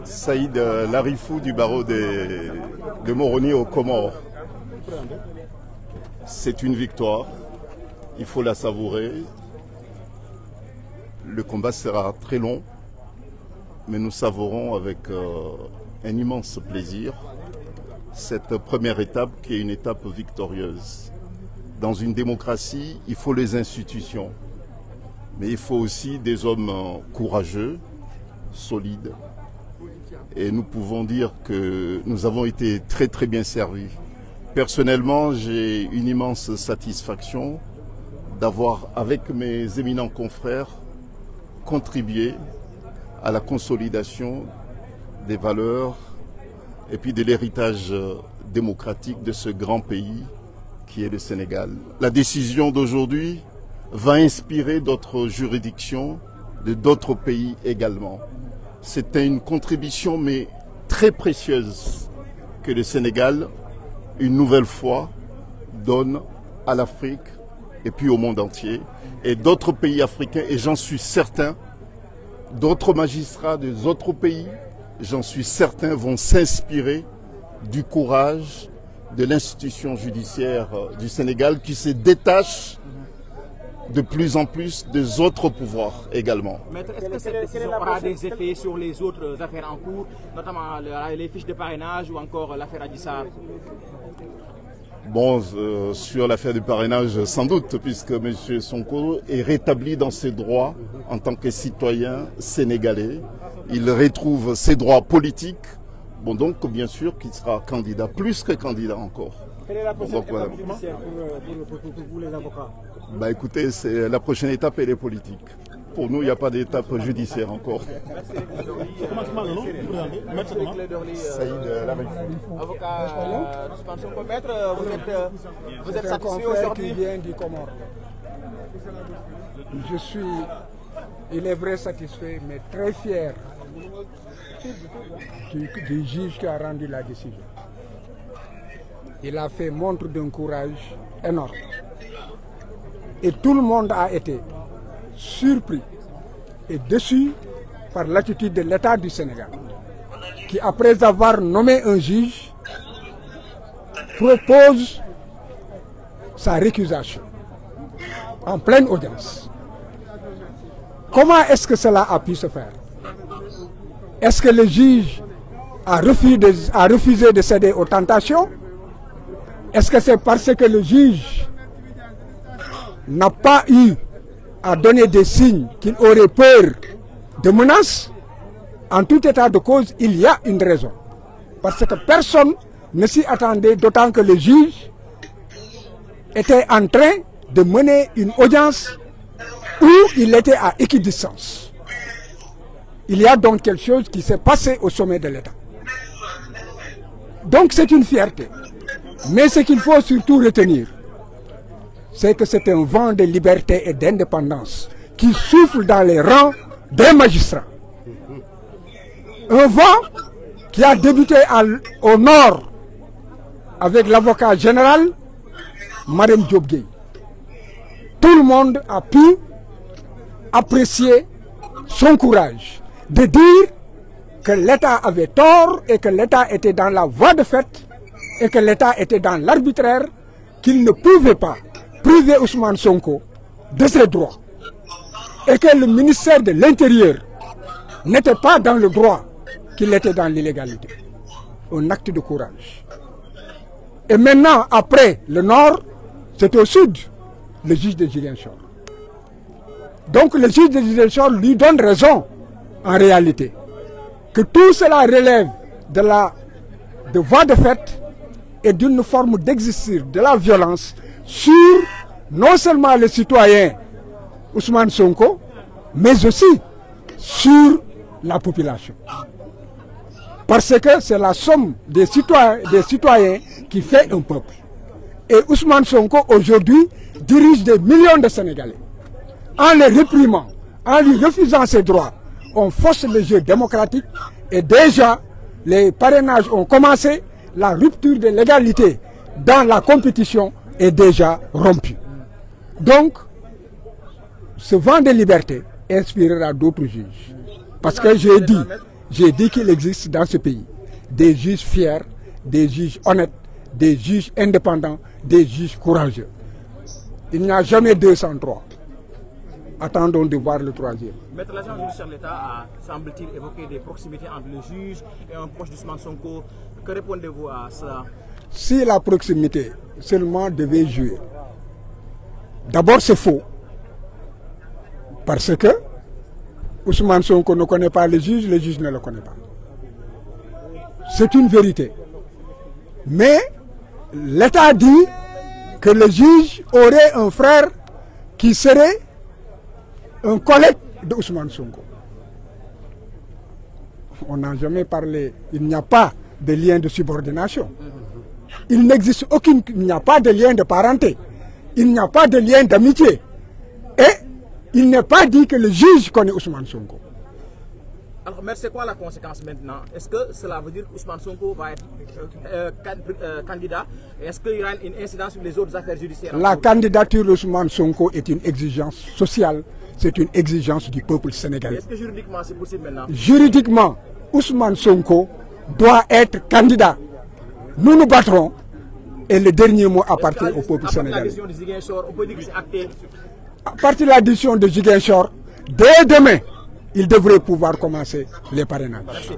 Saïd Larifou du barreau de Moroni aux Comores. C'est une victoire, il faut la savourer. Le combat sera très long, mais nous savourons avec un immense plaisir cette première étape qui est une étape victorieuse. Dans une démocratie, il faut les institutions, mais il faut aussi des hommes courageux, solides. Et nous pouvons dire que nous avons été très très bien servis. Personnellement, j'ai une immense satisfaction d'avoir, avec mes éminents confrères, contribué à la consolidation des valeurs et puis de l'héritage démocratique de ce grand pays qui est le Sénégal. La décision d'aujourd'hui va inspirer d'autres juridictions de d'autres pays également. C'était une contribution mais très précieuse que le Sénégal, une nouvelle fois, donne à l'Afrique et puis au monde entier. Et d'autres pays africains, et j'en suis certain, d'autres magistrats des autres pays, j'en suis certain, vont s'inspirer du courage de l'institution judiciaire du Sénégal qui se détache de plus en plus des autres pouvoirs également. Maître, est-ce que cette décision aura des effets sur les autres affaires en cours, notamment les fiches de parrainage ou encore l'affaire Adji Sarr? Bon, sur l'affaire du parrainage, sans doute, puisque M. Sonko est rétabli dans ses droits en tant que citoyen sénégalais. Il retrouve ses droits politiques. Bon, donc, bien sûr qu'il sera candidat, plus que candidat encore. Quelle est la prochaine étape judiciaire pour vous, les avocats? Bah écoutez, la prochaine étape, elle est politique. Pour nous, il n'y a pas d'étape judiciaire encore. Saïd Larifou. Avocat Ousmane Sonko, maître, vous êtes satisfait aujourd'hui? Qui vient du Comore. Je suis, il est vrai, satisfait, mais très fier du juge qui a rendu la décision. Il a fait montre d'un courage énorme. Et tout le monde a été surpris et déçu par l'attitude de l'État du Sénégal, qui, après avoir nommé un juge, propose sa récusation en pleine audience. Comment est-ce que cela a pu se faire? Est-ce que le juge a refusé de céder aux tentations? Est-ce que c'est parce que le juge n'a pas eu à donner des signes qu'il aurait peur de menaces? En tout état de cause, il y a une raison. Parce que personne ne s'y attendait, d'autant que le juge était en train de mener une audience où il était à équidistance. Il y a donc quelque chose qui s'est passé au sommet de l'État. Donc c'est une fierté. Mais ce qu'il faut surtout retenir, c'est que c'est un vent de liberté et d'indépendance qui souffle dans les rangs des magistrats. Un vent qui a débuté au nord avec l'avocat général, Marème Diop Gueye. Tout le monde a pu apprécier son courage de dire que l'État avait tort et que l'État était dans la voie de fait et que l'État était dans l'arbitraire, qu'il ne pouvait pas priver Ousmane Sonko de ses droits et que le ministère de l'Intérieur n'était pas dans le droit, qu'il était dans l'illégalité. Un acte de courage. Et maintenant, après le nord, c'est au sud, le juge de Ziguinchor. Donc le juge de Ziguinchor lui donne raison, en réalité, que tout cela relève de voie de fait et d'une forme d'exercice de la violence sur non seulement les citoyens Ousmane Sonko, mais aussi sur la population. Parce que c'est la somme des citoyens qui fait un peuple. Et Ousmane Sonko aujourd'hui dirige des millions de Sénégalais. En les réprimant, en lui refusant ses droits, on force le jeu démocratique et déjà les parrainages ont commencé, la rupture de l'égalité dans la compétition est déjà rompue. Donc, ce vent de liberté inspirera d'autres juges. Parce que j'ai dit qu'il existe dans ce pays des juges fiers, des juges honnêtes, des juges indépendants, des juges courageux. Il n'y a jamais 203. Attendons de voir le troisième. Maître l'agent judiciaire de l'État a, semble-t-il, évoqué des proximités entre le juge et un proche d'Ousmane Sonko. Que répondez-vous à cela? Si la proximité seulement devait jouer, d'abord c'est faux. Parce que Ousmane Sonko ne connaît pas le juge ne le connaît pas. C'est une vérité. Mais l'État dit que le juge aurait un frère qui serait un collègue de Ousmane Sonko. On n'a jamais parlé, il n'y a pas de lien de subordination. Il n'existe il n'y a pas de lien de parenté. Il n'y a pas de lien d'amitié. Et il n'est pas dit que le juge connaît Ousmane Sonko. Alors, mais c'est quoi la conséquence maintenant? Est-ce que cela veut dire qu'Ousmane Sonko va être candidat? Est-ce qu'il y aura une incidence sur les autres affaires judiciaires? La candidature d'Ousmane Sonko est une exigence sociale, c'est une exigence du peuple sénégalais. Est-ce que juridiquement c'est possible maintenant? Juridiquement, Ousmane Sonko doit être candidat. Nous nous battrons et le dernier mot appartient au peuple sénégalais. On peut dire que c'est acté. À partir de la décision de Ziguinchor, dès demain, il devrait pouvoir commencer les parrainages. Merci.